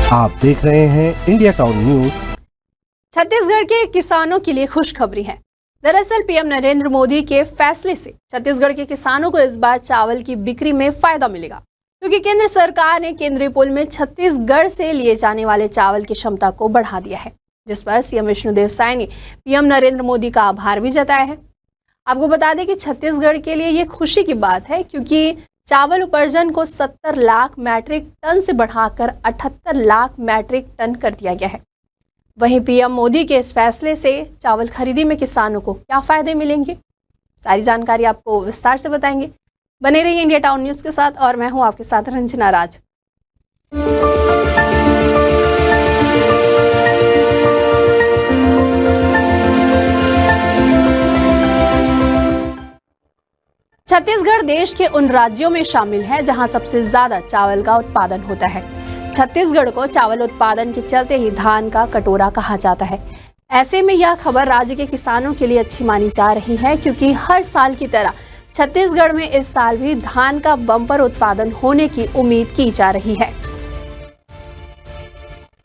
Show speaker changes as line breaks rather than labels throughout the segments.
आप देख रहे हैं इंडिया टाउन न्यूज।
छत्तीसगढ़ के किसानों के लिए खुशखबरी है। दरअसल पीएम नरेंद्र मोदी के फैसले से छत्तीसगढ़ के किसानों को इस बार चावल की बिक्री में फायदा मिलेगा, क्योंकि केंद्र सरकार ने केंद्रीय पुल में छत्तीसगढ़ से लिए जाने वाले चावल की क्षमता को बढ़ा दिया है, जिस पर सीएम विष्णुदेव साय ने पीएम नरेंद्र मोदी का आभार भी जताया है। आपको बता दें कि छत्तीसगढ़ के लिए ये खुशी की बात है, क्योंकि चावल उपार्जन को 70 लाख मैट्रिक टन से बढ़ाकर 78 लाख मैट्रिक टन कर दिया गया है। वहीं पीएम मोदी के इस फैसले से चावल खरीदी में किसानों को क्या फायदे मिलेंगे, सारी जानकारी आपको विस्तार से बताएंगे। बने रहिए इंडिया टाउन न्यूज के साथ और मैं हूं आपके साथ रंजना राज। छत्तीसगढ़ देश के उन राज्यों में शामिल है जहां सबसे ज्यादा चावल का उत्पादन होता है। छत्तीसगढ़ को चावल उत्पादन के चलते ही धान का कटोरा कहा जाता है। ऐसे में यह खबर राज्य के किसानों के लिए अच्छी मानी जा रही है, क्योंकि हर साल की तरह छत्तीसगढ़ में इस साल भी धान का बम्पर उत्पादन होने की उम्मीद की जा रही है।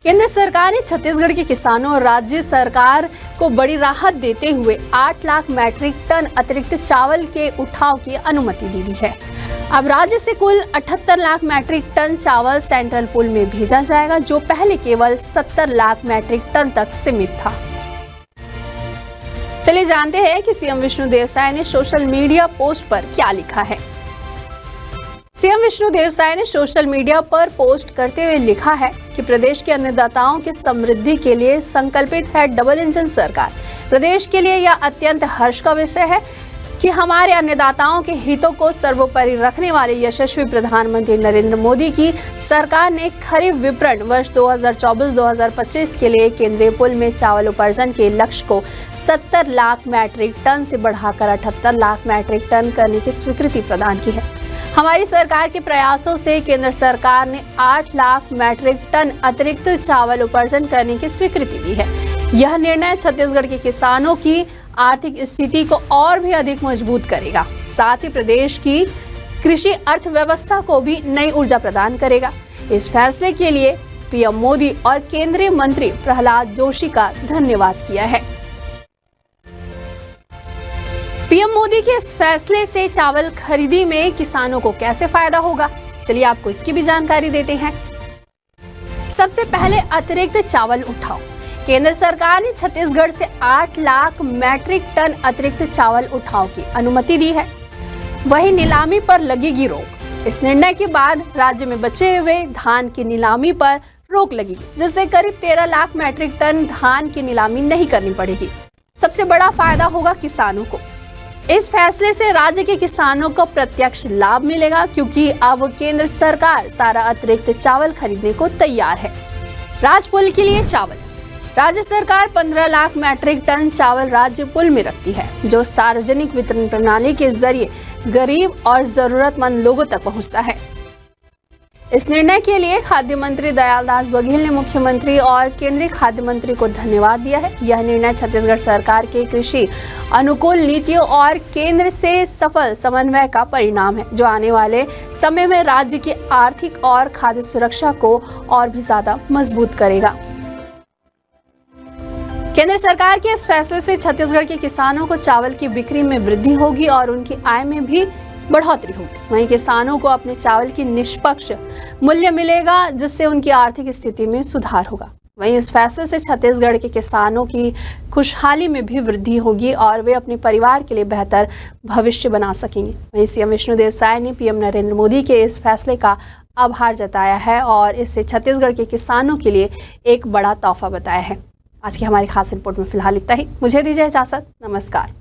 केंद्र सरकार ने छत्तीसगढ़ के किसानों और राज्य सरकार को बड़ी राहत देते हुए 8 लाख मैट्रिक टन अतिरिक्त चावल के उठाव की अनुमति दे दी है। अब राज्य से कुल 78 लाख मैट्रिक टन चावल सेंट्रल पूल में भेजा जाएगा, जो पहले केवल 70 लाख मैट्रिक टन तक सीमित था। चलिए जानते हैं कि सीएम विष्णुदेव साय ने सोशल मीडिया पोस्ट पर क्या लिखा है। सीएम विष्णुदेव साय ने सोशल मीडिया पर पोस्ट करते हुए लिखा है कि प्रदेश के अन्नदाताओं की समृद्धि के लिए संकल्पित है डबल इंजन सरकार। प्रदेश के लिए यह अत्यंत हर्ष का विषय है कि हमारे अन्नदाताओं के हितों को सर्वोपरि रखने वाले यशस्वी प्रधानमंत्री नरेंद्र मोदी की सरकार ने खरीफ विपणन वर्ष 2024-2025 के लिए केंद्रीय पुल में चावल उपार्जन के लक्ष्य को 70 लाख मैट्रिक टन से बढ़ाकर 78 लाख मैट्रिक टन करने की स्वीकृति प्रदान की है। हमारी सरकार के प्रयासों से केंद्र सरकार ने 8 लाख मैट्रिक टन अतिरिक्त चावल उपार्जन करने की स्वीकृति दी है। यह निर्णय छत्तीसगढ़ के किसानों की आर्थिक स्थिति को और भी अधिक मजबूत करेगा, साथ ही प्रदेश की कृषि अर्थव्यवस्था को भी नई ऊर्जा प्रदान करेगा। इस फैसले के लिए पीएम मोदी और केंद्रीय मंत्री प्रहलाद जोशी का धन्यवाद किया है। पीएम मोदी के इस फैसले से चावल खरीदी में किसानों को कैसे फायदा होगा, चलिए आपको इसकी भी जानकारी देते हैं। सबसे पहले अतिरिक्त चावल उठाओ। केंद्र सरकार ने छत्तीसगढ़ से 8 लाख मैट्रिक टन अतिरिक्त चावल उठाव की अनुमति दी है। वहीं नीलामी पर लगेगी रोक। इस निर्णय के बाद राज्य में बचे हुए धान की नीलामी पर रोक लगेगी, जिससे करीब 13 लाख मैट्रिक टन धान की नीलामी नहीं करनी पड़ेगी। सबसे बड़ा फायदा होगा किसानों को। इस फैसले से राज्य के किसानों को प्रत्यक्ष लाभ मिलेगा, क्योंकि अब केंद्र सरकार सारा अतिरिक्त चावल खरीदने को तैयार है। राजपुल के लिए चावल। राज्य सरकार 15 लाख मैट्रिक टन चावल राज्य पुल में रखती है, जो सार्वजनिक वितरण प्रणाली के जरिए गरीब और जरूरतमंद लोगों तक पहुंचता है। इस निर्णय के लिए खाद्य मंत्री दयालदास बघेल ने मुख्यमंत्री और केंद्रीय खाद्य मंत्री को धन्यवाद दिया है। यह निर्णय छत्तीसगढ़ सरकार के कृषि अनुकूल नीतियों और केंद्र से सफल समन्वय का परिणाम है, जो आने वाले समय में राज्य की आर्थिक और खाद्य सुरक्षा को और भी ज्यादा मजबूत करेगा। केंद्र सरकार के इस फैसले से छत्तीसगढ़ के किसानों को चावल की बिक्री में वृद्धि होगी और उनकी आय में भी बढ़ोतरी होगी। वहीं किसानों को अपने चावल की निष्पक्ष मूल्य मिलेगा, जिससे उनकी आर्थिक स्थिति में सुधार होगा। वहीं इस फैसले से छत्तीसगढ़ के किसानों की खुशहाली में भी वृद्धि होगी और वे अपने परिवार के लिए बेहतर भविष्य बना सकेंगे। वहीं सीएम विष्णुदेव साय ने पीएम नरेंद्र मोदी के इस फैसले का आभार जताया है और इसे छत्तीसगढ़ के किसानों के लिए एक बड़ा तोहफा बताया है। आज की हमारी खास रिपोर्ट में फिलहाल इतना ही। मुझे दीजिए इजाजत। नमस्कार।